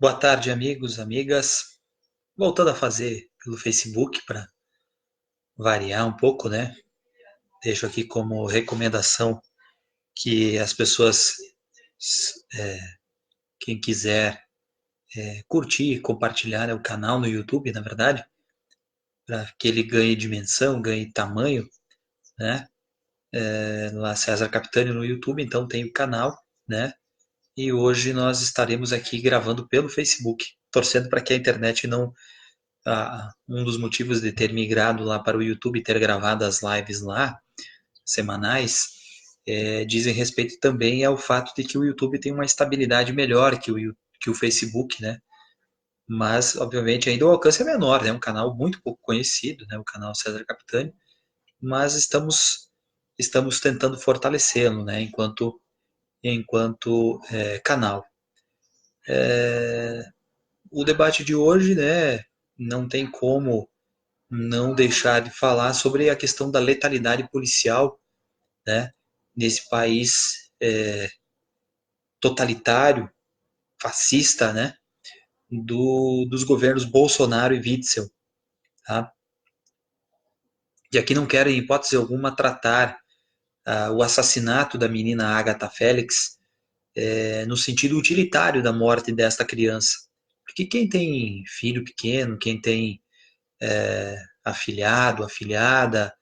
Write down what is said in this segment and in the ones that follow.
Boa tarde, amigos, amigas. Voltando a fazer pelo Facebook para variar um pouco, né? Deixo aqui como recomendação que as pessoas, quem quiser curtir, compartilhar o canal no YouTube, na verdade, para que ele ganhe dimensão, ganhe tamanho, né? Lá César Capitani no YouTube, então tem o canal, né? E hoje nós estaremos aqui gravando pelo Facebook, torcendo para que a internet não um dos motivos de ter migrado lá para o YouTube e ter gravado as lives lá, semanais, dizem respeito também ao fato de que o YouTube tem uma estabilidade melhor que o Facebook, né? Mas, obviamente, ainda o alcance é menor, né? É um canal muito pouco conhecido, né? O canal César Capitani, mas estamos tentando fortalecê-lo, né? Enquanto canal. O debate de hoje, né? Não tem como não deixar de falar sobre a questão da letalidade policial, né, nesse país totalitário, fascista, né, dos governos Bolsonaro e Witzel. Tá? E aqui não quero, em hipótese alguma, tratar o assassinato da menina Agatha Félix no sentido utilitário da morte desta criança. Porque quem tem filho pequeno, quem tem afilhado, afilhada,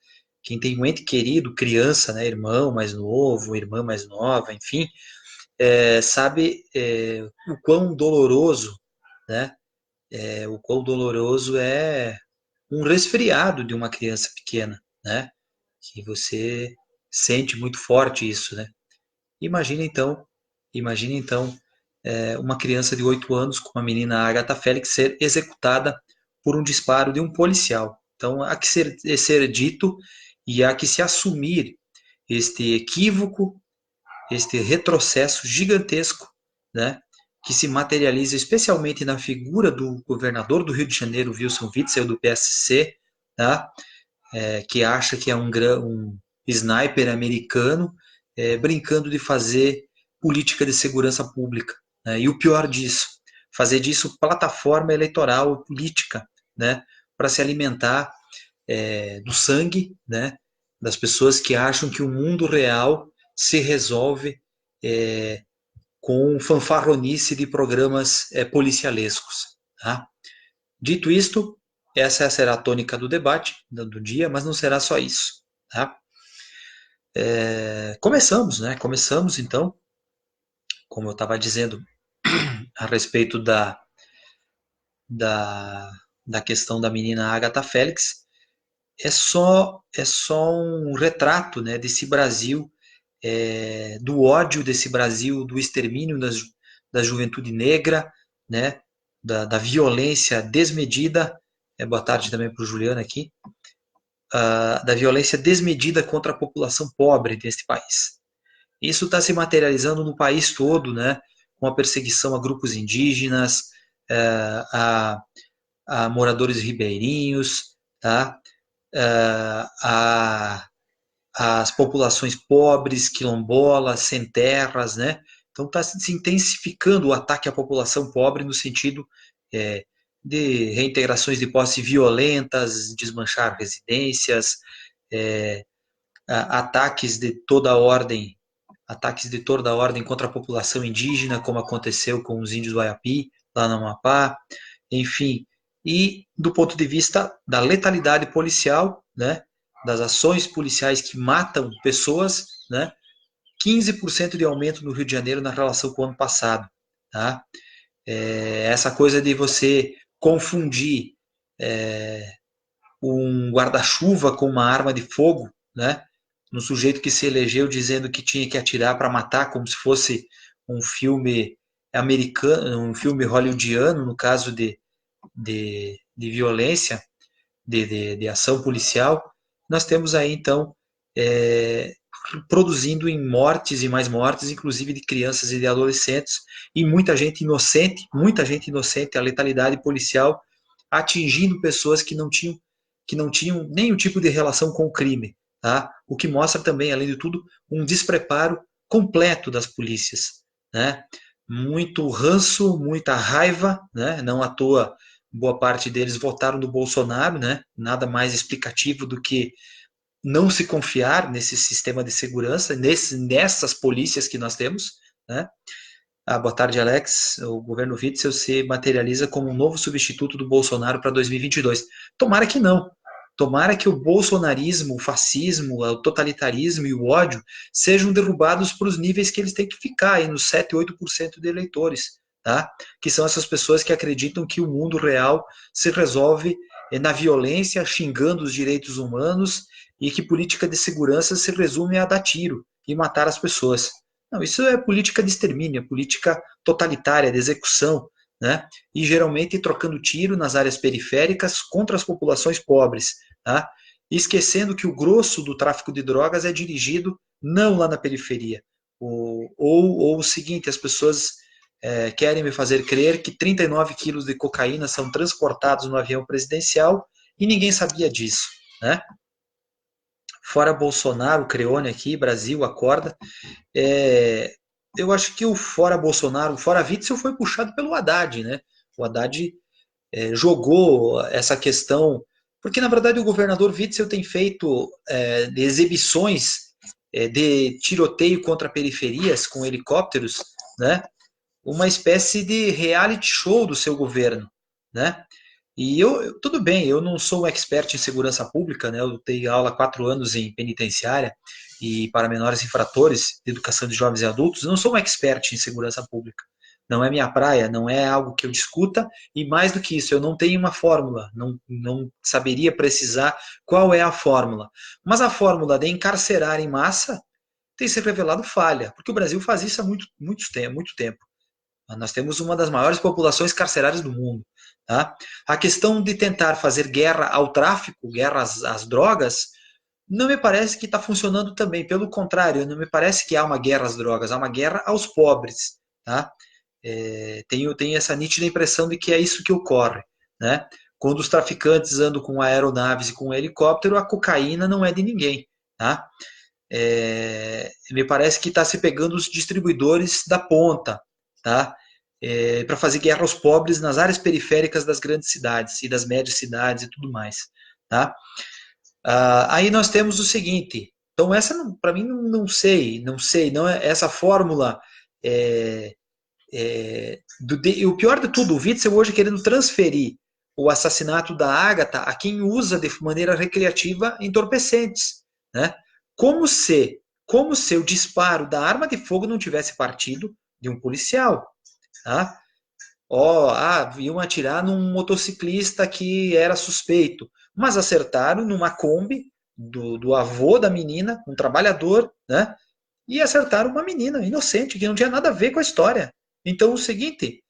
quem tem um ente querido, criança, né, irmão mais novo, irmã mais nova, enfim, sabe o quão doloroso, né, o quão doloroso é um resfriado de uma criança pequena, né, que você sente muito forte isso, né. Imagina então, imagina então uma criança de 8 anos, como a menina Agatha Félix, ser executada por um disparo de um policial. Então, há que ser dito e há que se assumir este equívoco, este retrocesso gigantesco, né, que se materializa especialmente na figura do governador do Rio de Janeiro, Wilson Witzel, do PSC, tá, que acha que é um sniper americano brincando de fazer política de segurança pública. Né? E o pior disso, fazer disso plataforma eleitoral política, né? Para se alimentar do sangue, né? Das pessoas que acham que o mundo real se resolve com fanfarronice de programas policialescos. Tá? Dito isto, essa será a tônica do debate do dia, mas não será só isso. Tá? Começamos, né? Começamos então, como eu estava dizendo a respeito da, da questão da menina Agatha Félix, é só um retrato, né, desse Brasil, do ódio desse Brasil, do extermínio da juventude negra, né, da violência desmedida. Boa tarde também para o Juliano aqui. Da violência desmedida contra a população pobre deste país. Isso está se materializando no país todo, né, com a perseguição a grupos indígenas, a, a moradores ribeirinhos, tá? a, as populações pobres, quilombolas, sem terras, né? Então está se intensificando o ataque à população pobre no sentido é, de reintegrações de posse violentas, desmanchar residências, é, ataques de toda a ordem, ataques de toda a ordem contra a população indígena, como aconteceu com os índios do Ayapi, lá no Amapá, enfim. E do ponto de vista da letalidade policial, né, das ações policiais que matam pessoas, né, 15% de aumento no Rio de Janeiro na relação com o ano passado. Tá? Essa coisa de você confundir um guarda-chuva com uma arma de fogo, né? No sujeito que se elegeu dizendo que tinha que atirar para matar, como se fosse um filme americano, um filme hollywoodiano, no caso de violência, de ação policial. Nós temos aí, então, é, produzindo em mortes e mais mortes, inclusive de crianças e de adolescentes, e muita gente inocente, a letalidade policial atingindo pessoas que não tinham nenhum tipo de relação com o crime. Tá? O que mostra também, além de tudo, um despreparo completo das polícias. Né? muito ranço, muita raiva, né? Não à toa, boa parte deles votaram no Bolsonaro, né? Nada mais explicativo do que não se confiar nesse sistema de segurança, nessas polícias que nós temos, né? Ah, boa tarde, Alex. O governo Witzel se materializa como um novo substituto do Bolsonaro para 2022. Tomara que não. Tomara que o bolsonarismo, o fascismo, o totalitarismo e o ódio sejam derrubados para os níveis que eles têm que ficar, aí nos 7, 8% de eleitores, tá? Que são essas pessoas que acreditam que o mundo real se resolve na violência, xingando os direitos humanos e que política de segurança se resume a dar tiro e matar as pessoas. Não, isso é política de extermínio, é política totalitária, de execução, né? E geralmente trocando tiro nas áreas periféricas contra as populações pobres, tá? Esquecendo que o grosso do tráfico de drogas é dirigido não lá na periferia. Ou o seguinte, as pessoas querem me fazer crer que 39 quilos de cocaína são transportados no avião presidencial e ninguém sabia disso, né? Fora Bolsonaro, Creone aqui, Brasil, acorda. É, eu acho que o fora Bolsonaro, o fora Witzel foi puxado pelo Haddad, né? O Haddad jogou essa questão, porque na verdade o governador Witzel tem feito exibições de tiroteio contra periferias com helicópteros, né? Uma espécie de reality show do seu governo, né? E tudo bem, eu não sou um expert em segurança pública, né? Eu dei aula há 4 anos em penitenciária e para menores infratores de educação de jovens e adultos. Eu não sou um expert em segurança pública. Não é minha praia, não é algo que eu discuta, e mais do que isso, eu não tenho uma fórmula, não saberia precisar qual é a fórmula. Mas a fórmula de encarcerar em massa tem se revelado falha, porque o Brasil faz isso há muito tempo. Nós temos uma das maiores populações carcerárias do mundo. Tá? A questão de tentar fazer guerra ao tráfico, guerra às drogas, não me parece que está funcionando também. Pelo contrário, não me parece que há uma guerra às drogas, há uma guerra aos pobres. Tá? Tenho essa nítida impressão de que é isso que ocorre. Né? Quando os traficantes andam com aeronaves e com helicóptero, a cocaína não é de ninguém. Tá? Me parece que está se pegando os distribuidores da ponta, tá? Para fazer guerra aos pobres nas áreas periféricas das grandes cidades e das médias cidades e tudo mais, tá? Aí nós temos o seguinte, então essa para mim não é essa fórmula e o pior de tudo, o Witzel hoje querendo transferir o assassinato da Ágata a quem usa de maneira recreativa entorpecentes, né? Como se, como se o disparo da arma de fogo não tivesse partido de um policial, tá? Iam atirar num motociclista que era suspeito, mas acertaram numa Kombi do avô da menina, um trabalhador, né? E acertaram uma menina inocente, que não tinha nada a ver com a história. Então, o seguinte,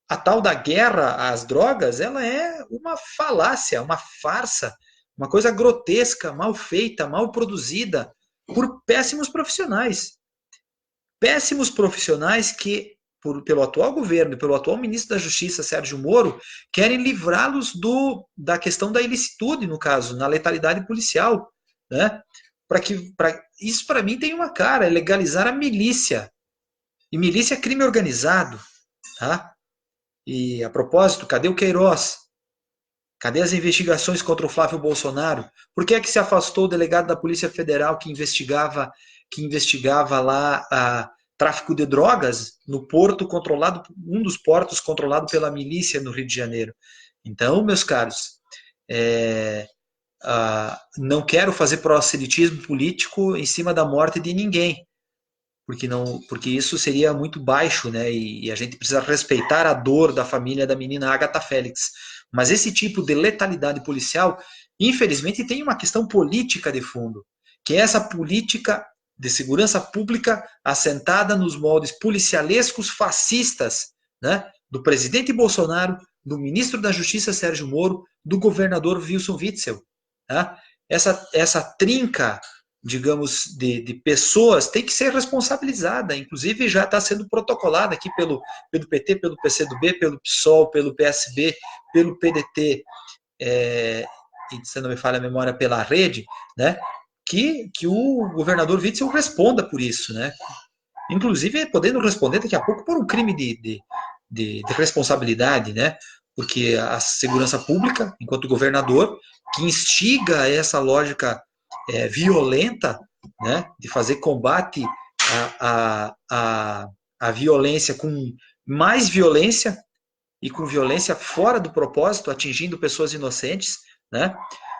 a tal da guerra às drogas, ela é uma falácia, uma farsa, uma coisa grotesca, mal feita, mal produzida por péssimos profissionais. Péssimos profissionais que, pelo atual governo e pelo atual ministro da Justiça, Sérgio Moro, querem livrá-los da questão da ilicitude, no caso, na letalidade policial. Né? Isso, para mim, tem uma cara, é legalizar a milícia. E milícia é crime organizado. Tá? E, a propósito, cadê o Queiroz? Cadê as investigações contra o Flávio Bolsonaro? Por que é que se afastou o delegado da Polícia Federal que investigava lá tráfico de drogas no porto controlado, um dos portos controlado pela milícia no Rio de Janeiro? Então, meus caros, não quero fazer proselitismo político em cima da morte de ninguém, porque isso seria muito baixo, né? E a gente precisa respeitar a dor da família da menina Agatha Félix. Mas esse tipo de letalidade policial, infelizmente, tem uma questão política de fundo, que é essa política de segurança pública assentada nos moldes policialescos fascistas, né? Do presidente Bolsonaro, do ministro da Justiça Sérgio Moro, do governador Wilson Witzel. Tá? Essa trinca, digamos, de pessoas tem que ser responsabilizada. Inclusive, já está sendo protocolada aqui pelo PT, pelo PCdoB, pelo PSOL, pelo PSB, pelo PDT, e se não me falha a memória, pela rede, né? Que o governador Witzel responda por isso, né? inclusive podendo responder daqui a pouco por um crime de responsabilidade, né? Porque a segurança pública, enquanto governador, que instiga essa lógica violenta, né, de fazer combate à violência com mais violência e com violência fora do propósito, atingindo pessoas inocentes, né?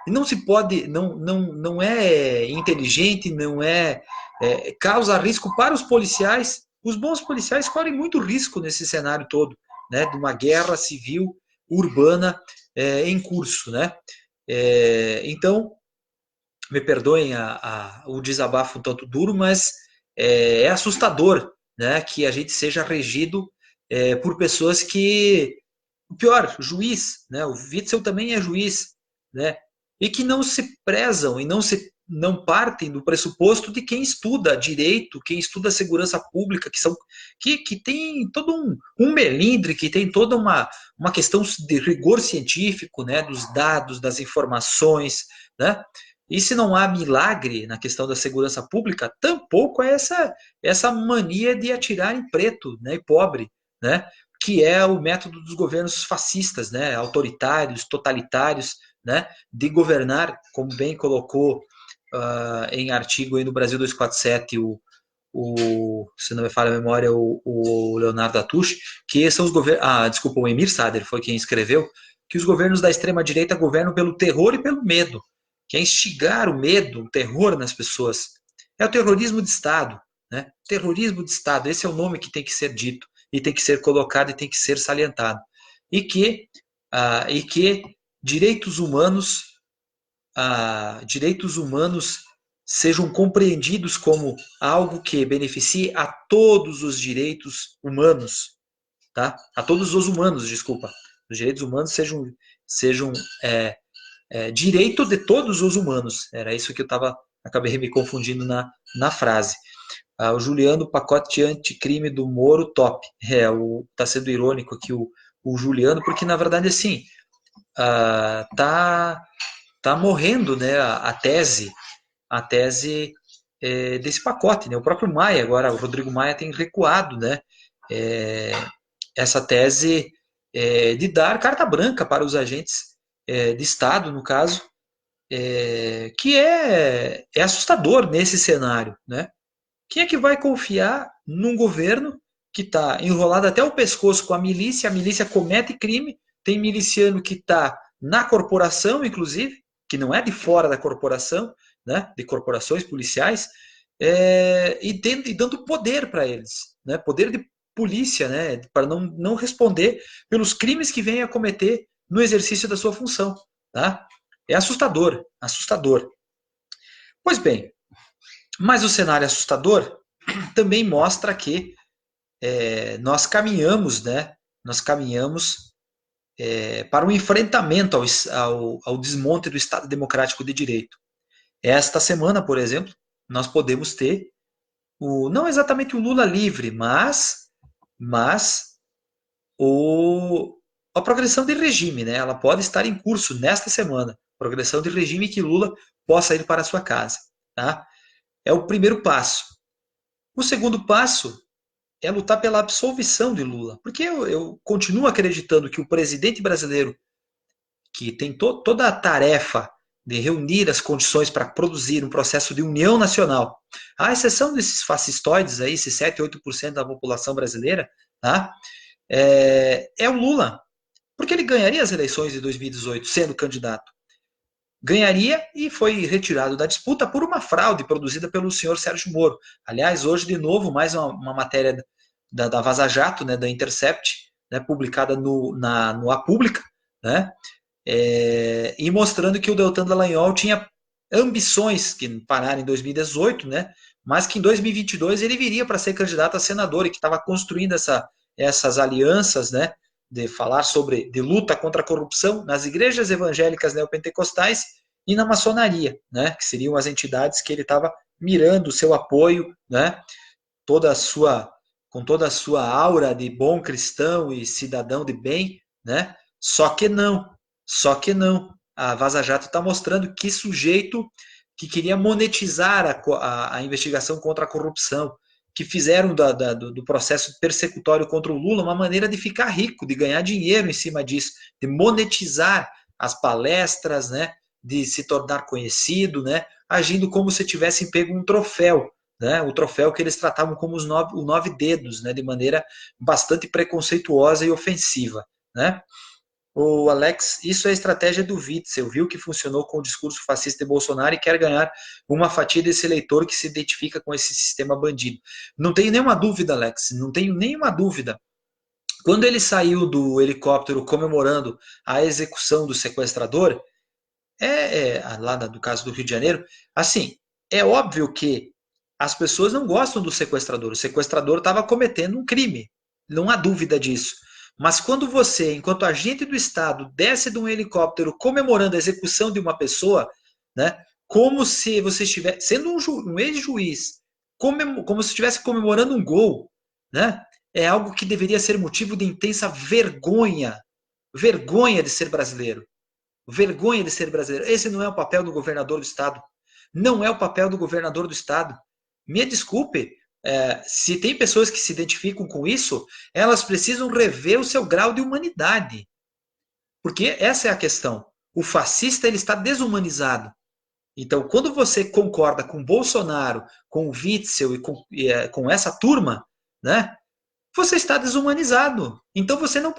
E não se pode, não é inteligente, não causa risco para os policiais. Os bons policiais correm muito risco nesse cenário todo, né? De uma guerra civil urbana em curso, né? Então, me perdoem o desabafo um tanto duro, mas é assustador, né? Que a gente seja regido por pessoas que, o pior, juiz, né? O Witzel também é juiz, né? E que não se prezam e não partem do pressuposto de quem estuda direito, quem estuda segurança pública, que tem todo um melindre, que tem toda uma questão de rigor científico, né? Dos dados, das informações, né? E se não há milagre na questão da segurança pública, tampouco é essa mania de atirar em preto, né, e pobre, né, que é o método dos governos fascistas, né, autoritários, totalitários, né, de governar, como bem colocou em artigo aí no Brasil 247 se não me falha a memória, o Leonardo Atush, que são os governos, desculpa, o Emir Sader foi quem escreveu, que os governos da extrema-direita governam pelo terror e pelo medo, que é instigar o medo, o terror nas pessoas. É o terrorismo de Estado, né? Terrorismo de Estado, esse é o nome que tem que ser dito, e tem que ser colocado, e tem que ser salientado. E que direitos humanos sejam compreendidos como algo que beneficie a todos os direitos humanos, tá? A todos os humanos, desculpa. Os direitos humanos sejam direito de todos os humanos. Era isso que eu acabei me confundindo na frase. O Juliano, pacote anticrime do Moro, top. Tá sendo irônico aqui o Juliano, porque na verdade assim, tá morrendo, né, a tese desse pacote, né? O próprio Maia, agora o Rodrigo Maia tem recuado, né, essa tese de dar carta branca para os agentes de Estado, no caso, que é assustador nesse cenário, né? Quem é que vai confiar num governo que está enrolado até o pescoço com a milícia comete crime, tem miliciano que está na corporação, inclusive, que não é de fora da corporação, né, de corporações policiais, e dando poder para eles, né, poder de polícia, né, para não responder pelos crimes que vêm a cometer no exercício da sua função. Tá? É assustador, assustador. Pois bem, mas o cenário assustador também mostra que nós caminhamos, né? Nós caminhamos para um enfrentamento ao desmonte do Estado Democrático de Direito. Esta semana, por exemplo, nós podemos ter não exatamente o Lula livre, mas a progressão de regime, né? Ela pode estar em curso nesta semana. Progressão de regime que Lula possa ir para a sua casa. Tá? É o primeiro passo. O segundo passo é lutar pela absolvição de Lula. Porque eu continuo acreditando que o presidente brasileiro, que tem toda a tarefa de reunir as condições para produzir um processo de união nacional, à exceção desses fascistoides aí, esses 7, 8% da população brasileira, tá? É o Lula. Porque ele ganharia as eleições de 2018 sendo candidato. Ganharia e foi retirado da disputa por uma fraude produzida pelo senhor Sérgio Moro. Aliás, hoje, de novo, mais uma matéria da Vaza Jato, né, da Intercept, né, publicada no A Pública, né, e mostrando que o Deltan Dallagnol tinha ambições que pararam em 2018, né, mas que em 2022 ele viria para ser candidato a senador e que estava construindo essas alianças, né, de falar de luta contra a corrupção nas igrejas evangélicas neopentecostais e na maçonaria, né, que seriam as entidades que ele estava mirando o seu apoio, né, com toda a sua aura de bom cristão e cidadão de bem, né, só que não. A Vaza Jato está mostrando que sujeito que queria monetizar a investigação contra a corrupção, que fizeram do processo persecutório contra o Lula uma maneira de ficar rico, de ganhar dinheiro em cima disso, de monetizar as palestras, né, de se tornar conhecido, né, agindo como se tivessem pego um troféu, né, o troféu que eles tratavam como os nove dedos, né, de maneira bastante preconceituosa e ofensiva, né. O Alex, isso é a estratégia do Witzel, viu que funcionou com o discurso fascista de Bolsonaro e quer ganhar uma fatia desse eleitor que se identifica com esse sistema bandido. Não tenho nenhuma dúvida, Alex, não tenho nenhuma dúvida. Quando ele saiu do helicóptero comemorando a execução do sequestrador, lá do caso do Rio de Janeiro, assim, é óbvio que as pessoas não gostam do sequestrador. O sequestrador estava cometendo um crime, não há dúvida disso. Mas quando você, enquanto agente do Estado, desce de um helicóptero comemorando a execução de uma pessoa, né, como se você estivesse sendo um ex-juiz, como se estivesse comemorando um gol, né, é algo que deveria ser motivo de intensa vergonha, vergonha de ser brasileiro. Vergonha de ser brasileiro. Esse não é o papel do governador do Estado. Não é o papel do governador do Estado. Me desculpe, se tem pessoas que se identificam com isso, elas precisam rever o seu grau de humanidade. Porque essa é a questão. O fascista ele está desumanizado. Então, quando você concorda com Bolsonaro, com o Witzel e com essa turma, né, você está desumanizado. Então você não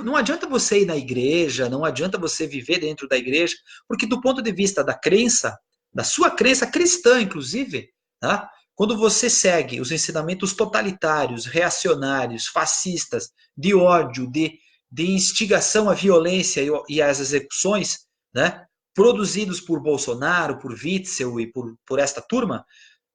não adianta você ir na igreja, não adianta você viver dentro da igreja, porque do ponto de vista da crença, da sua crença cristã, inclusive, tá? Quando você segue os ensinamentos totalitários, reacionários, fascistas, de ódio, de instigação à violência e às execuções, né? Produzidos por Bolsonaro, por Witzel e por esta turma,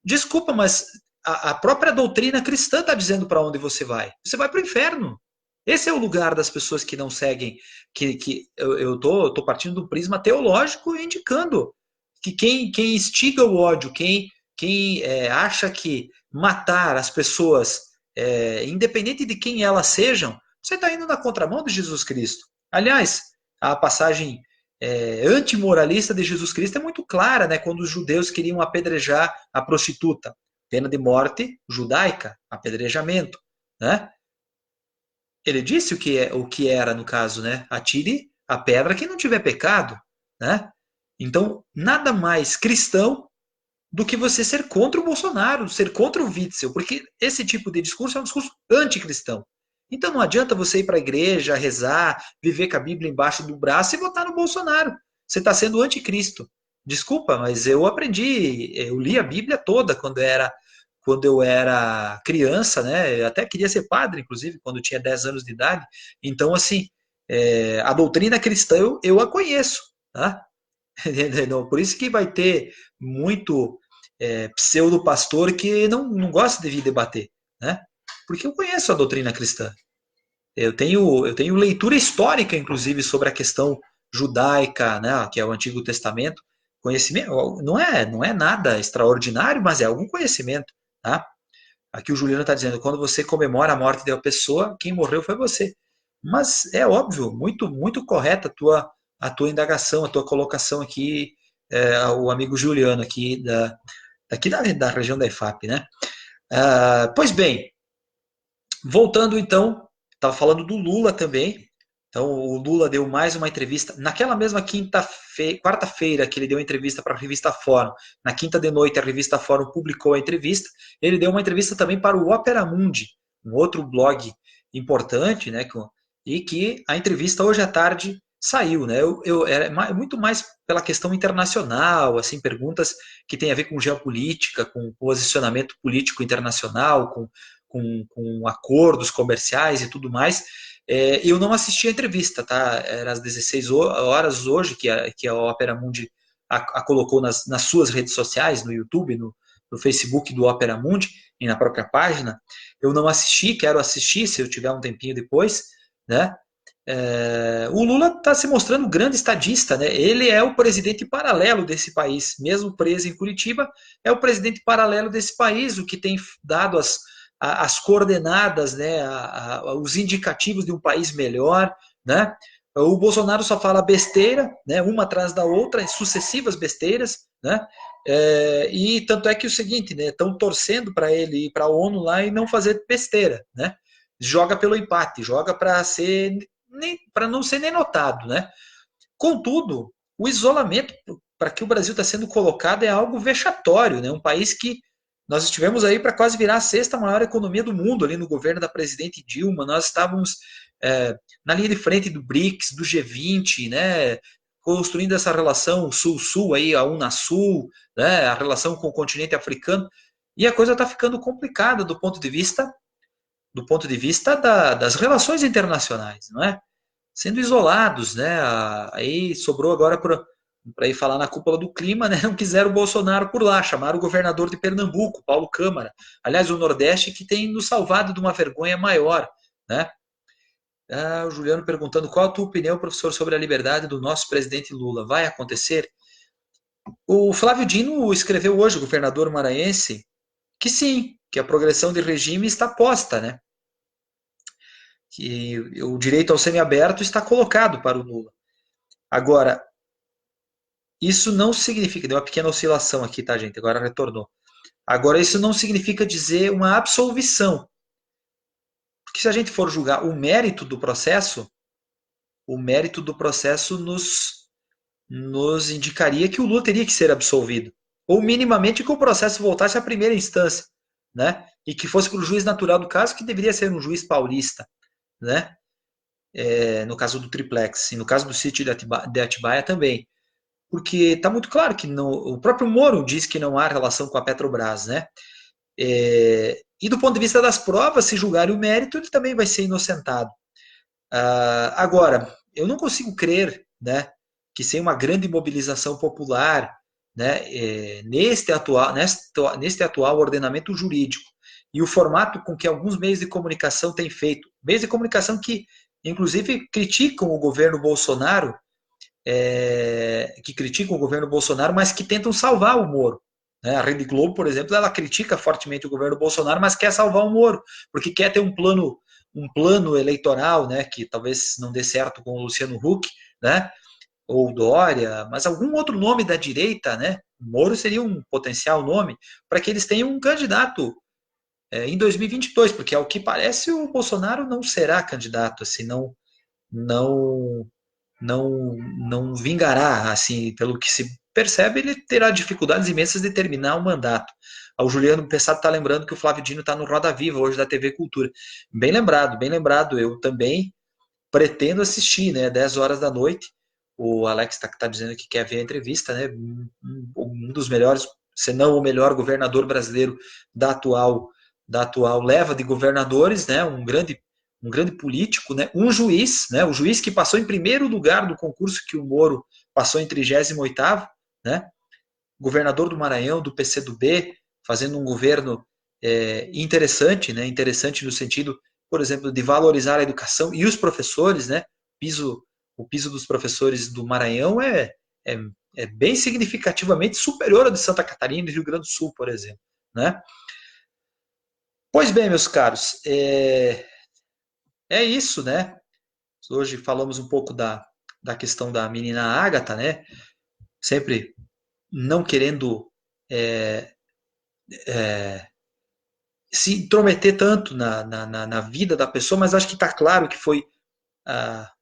desculpa, mas a própria doutrina cristã está dizendo para onde você vai. Você vai para o inferno. Esse é o lugar das pessoas que não seguem, que eu tô partindo do prisma teológico indicando que quem instiga o ódio, quem acha que matar as pessoas, independente de quem elas sejam, você está indo na contramão de Jesus Cristo. Aliás, a passagem antimoralista de Jesus Cristo é muito clara, né? Quando os judeus queriam apedrejar a prostituta, pena de morte judaica, apedrejamento, né? Ele disse o que era no caso, né? Atire a pedra quem não tiver pecado, né? Então, nada mais cristão do que você ser contra o Bolsonaro, ser contra o Witzel, porque esse tipo de discurso é um discurso anticristão. Então não adianta você ir para a igreja, rezar, viver com a Bíblia embaixo do braço e votar no Bolsonaro. Você está sendo anticristo. Desculpa, mas eu aprendi, eu li a Bíblia toda quando eu era criança, né? Eu até queria ser padre, inclusive, quando eu tinha 10 anos de idade. Então, assim, a doutrina cristã eu a conheço, tá? Por isso que vai ter muito pseudo-pastor que não gosta de vir debater, né? Porque eu conheço a doutrina cristã. Eu tenho leitura histórica, inclusive, sobre a questão judaica, né, que é o Antigo Testamento. Conhecimento não é nada extraordinário, mas é algum conhecimento, tá? Aqui o Juliano está dizendo, quando você comemora a morte de uma pessoa, quem morreu foi você. Mas é óbvio, muito correta a tua indagação, a tua colocação aqui, o amigo Juliano aqui daqui da região da EFAP, né? Pois bem, voltando então, estava falando do Lula também. Então, o Lula deu mais uma entrevista. Naquela mesma quarta-feira que ele deu entrevista para a revista Fórum, na quinta de noite a revista Fórum publicou a entrevista, ele deu uma entrevista também para o Opera Mundi, um outro blog importante, né? E que a entrevista hoje à tarde saiu, né? Era muito mais pela questão internacional, assim, perguntas que têm a ver com geopolítica, com posicionamento político internacional, com acordos comerciais e tudo mais. Eu não assisti a entrevista, tá? Era às 16 horas hoje que a Opera Mundi a colocou nas suas redes sociais, no YouTube, no Facebook do Opera Mundi e na própria página. Eu não assisti, quero assistir se eu tiver um tempinho depois, né? O Lula está se mostrando um grande estadista, né? Ele é o presidente paralelo desse país, mesmo preso em Curitiba, é o presidente paralelo desse país, o que tem dado as coordenadas, né? Os indicativos de um país melhor, né? O Bolsonaro só fala besteira, né, uma atrás da outra, sucessivas besteiras, né, e tanto é que é o seguinte, né, estão torcendo para ele ir para a ONU lá e não fazer besteira, né, joga pelo empate, joga para não ser nem notado, né. Contudo, o isolamento para que o Brasil está sendo colocado é algo vexatório, né, um país que nós estivemos aí para quase virar a sexta maior economia do mundo ali no governo da presidente Dilma. Nós estávamos na linha de frente do BRICS, do G20, né, construindo essa relação Sul-Sul, aí, a Unasul, né, a relação com o continente africano. E a coisa está ficando complicada do ponto de vista das relações internacionais, não é? Sendo isolados, né? Aí sobrou agora para ir falar na cúpula do clima, né? Não quiseram o Bolsonaro por lá, chamaram o governador de Pernambuco, Paulo Câmara. Aliás, o Nordeste que tem nos salvado de uma vergonha maior, né? O Juliano perguntando qual a tua opinião, professor, sobre a liberdade do nosso presidente Lula. Vai acontecer? O Flávio Dino escreveu hoje, o governador maranhense, que sim, que a progressão de regime está posta, né? Que o direito ao semiaberto está colocado para o Lula. Agora, isso não significa, deu uma pequena oscilação aqui, tá, gente? Agora retornou. Agora, isso não significa dizer uma absolvição. Porque se a gente for julgar o mérito do processo nos indicaria que o Lula teria que ser absolvido. Ou minimamente que o processo voltasse à primeira instância, né? E que fosse para o juiz natural do caso, que deveria ser um juiz paulista, né? No caso do triplex, e no caso do sítio de Atibaia também. Porque está muito claro que o próprio Moro diz que não há relação com a Petrobras, né? E do ponto de vista das provas, se julgarem o mérito, ele também vai ser inocentado. Agora, eu não consigo crer, né, que sem uma grande mobilização popular, né, neste atual ordenamento jurídico e o formato com que alguns meios de comunicação têm feito, meios de comunicação que, inclusive, criticam o governo Bolsonaro, mas que tentam salvar o Moro. Né? A Rede Globo, por exemplo, ela critica fortemente o governo Bolsonaro, mas quer salvar o Moro, porque quer ter um plano eleitoral, né, que talvez não dê certo com o Luciano Huck, né, ou Dória, mas algum outro nome da direita, né, Moro seria um potencial nome, para que eles tenham um candidato em 2022, porque ao que parece o Bolsonaro não será candidato, assim, não não vingará, assim, pelo que se percebe, ele terá dificuldades imensas de terminar o mandato. O Juliano Pessado está lembrando que o Flávio Dino está no Roda Viva hoje da TV Cultura. Bem lembrado, eu também pretendo assistir, né, 10 horas da noite. O Alex tá dizendo que quer ver a entrevista, né, um dos melhores, se não o melhor governador brasileiro da atual leva de governadores, né, um grande político, né, um juiz, né, o juiz que passou em primeiro lugar do concurso que o Moro passou em 38º, né, governador do Maranhão, do PCdoB, fazendo um governo interessante, né, interessante no sentido, por exemplo, de valorizar a educação e os professores, né, o piso dos professores do Maranhão é, é bem significativamente superior ao de Santa Catarina e Rio Grande do Sul, por exemplo, né. Pois bem, meus caros, é isso, né? Hoje falamos um pouco da questão da menina Ágata, né? Sempre não querendo é, é, se intrometer tanto na vida da pessoa, mas acho que está claro que foi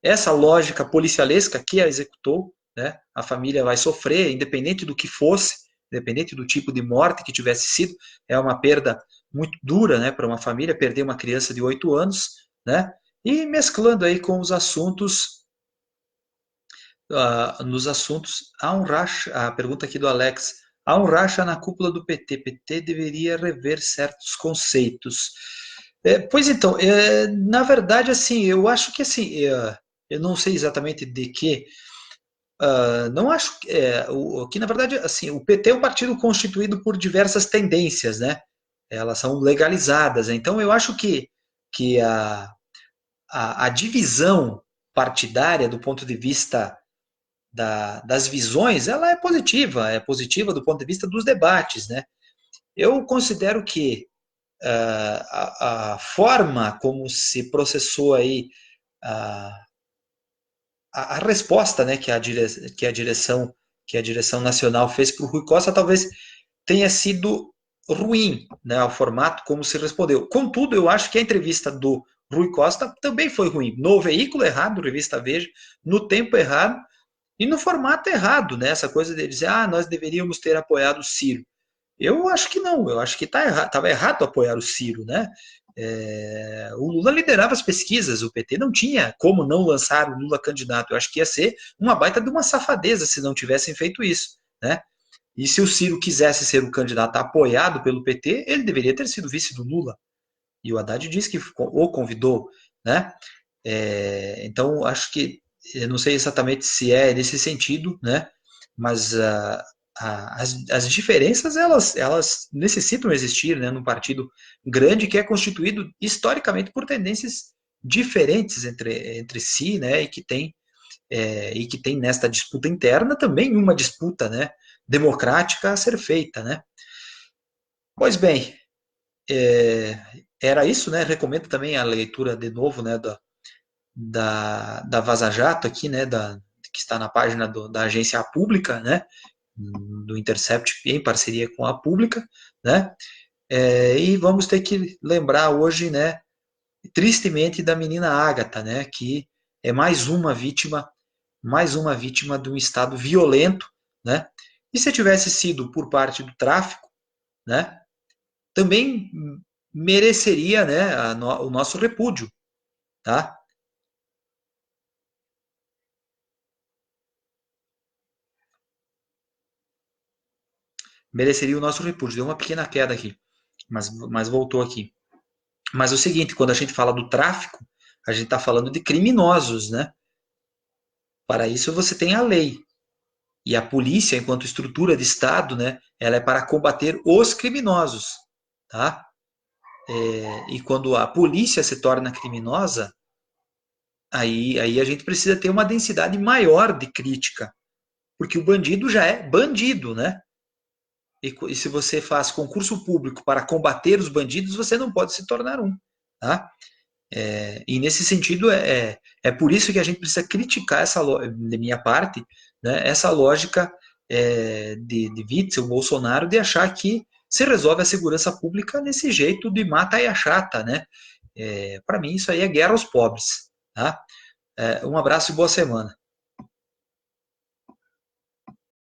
essa lógica policialesca que a executou, né? A família vai sofrer, independente do que fosse, independente do tipo de morte que tivesse sido, é uma perda muito dura, né, para uma família perder uma criança de 8 anos, né? E mesclando aí com os assuntos, nos assuntos, há um racha, a pergunta aqui do Alex, há um racha na cúpula do PT, PT deveria rever certos conceitos. Pois então, na verdade, assim, eu acho que assim, eu não sei exatamente de que, não acho que na verdade, assim, o PT é um partido constituído por diversas tendências, né? Elas são legalizadas, então eu acho que a divisão partidária do ponto de vista das visões, ela é positiva do ponto de vista dos debates, né? Eu considero que a forma como se processou aí a, a resposta, né, que a direção nacional fez para o Rui Costa talvez tenha sido ruim, né, o formato como se respondeu. Contudo, eu acho que a entrevista do Rui Costa também foi ruim, no veículo errado, revista Veja, no tempo errado e no formato errado, né? Essa coisa de dizer, nós deveríamos ter apoiado o Ciro. Eu acho que não, eu acho que estava errado apoiar o Ciro, né? O Lula liderava as pesquisas, o PT não tinha como não lançar o Lula candidato. Eu acho que ia ser uma baita de uma safadeza se não tivessem feito isso, né? E se o Ciro quisesse ser o candidato apoiado pelo PT, ele deveria ter sido vice do Lula. E o Haddad disse que o convidou, né? Então, acho que, eu não sei exatamente se é nesse sentido, né? Mas as diferenças, elas necessitam existir, né? Num partido grande que é constituído historicamente por tendências diferentes entre si, né? E que tem nesta disputa interna também uma disputa, né? Democrática a ser feita, né? Pois bem, é, era isso, né? Recomendo também a leitura de novo, né? Da Vaza Jato aqui, né? Que está na página da agência pública, né? Do Intercept em parceria com a pública, né? E vamos ter que lembrar hoje, né? Tristemente da menina Ágata, né? Que é mais uma vítima de um estado violento, né? E se tivesse sido por parte do tráfico, né? Também mereceria, né? O nosso repúdio, tá? Mereceria o nosso repúdio. Deu uma pequena queda aqui, mas voltou aqui. Mas é o seguinte, quando a gente fala do tráfico, a gente está falando de criminosos, né? Para isso você tem a lei. E a polícia, enquanto estrutura de Estado, né, ela é para combater os criminosos, tá? E quando a polícia se torna criminosa, aí a gente precisa ter uma densidade maior de crítica, porque o bandido já é bandido, né? E se você faz concurso público para combater os bandidos, você não pode se tornar um, tá? E nesse sentido, é por isso que a gente precisa criticar de minha parte, né, essa lógica de Witzel, Bolsonaro, de achar que se resolve a segurança pública nesse jeito de mata e achata, né? Para mim, isso aí é guerra aos pobres. Tá? Um abraço e boa semana.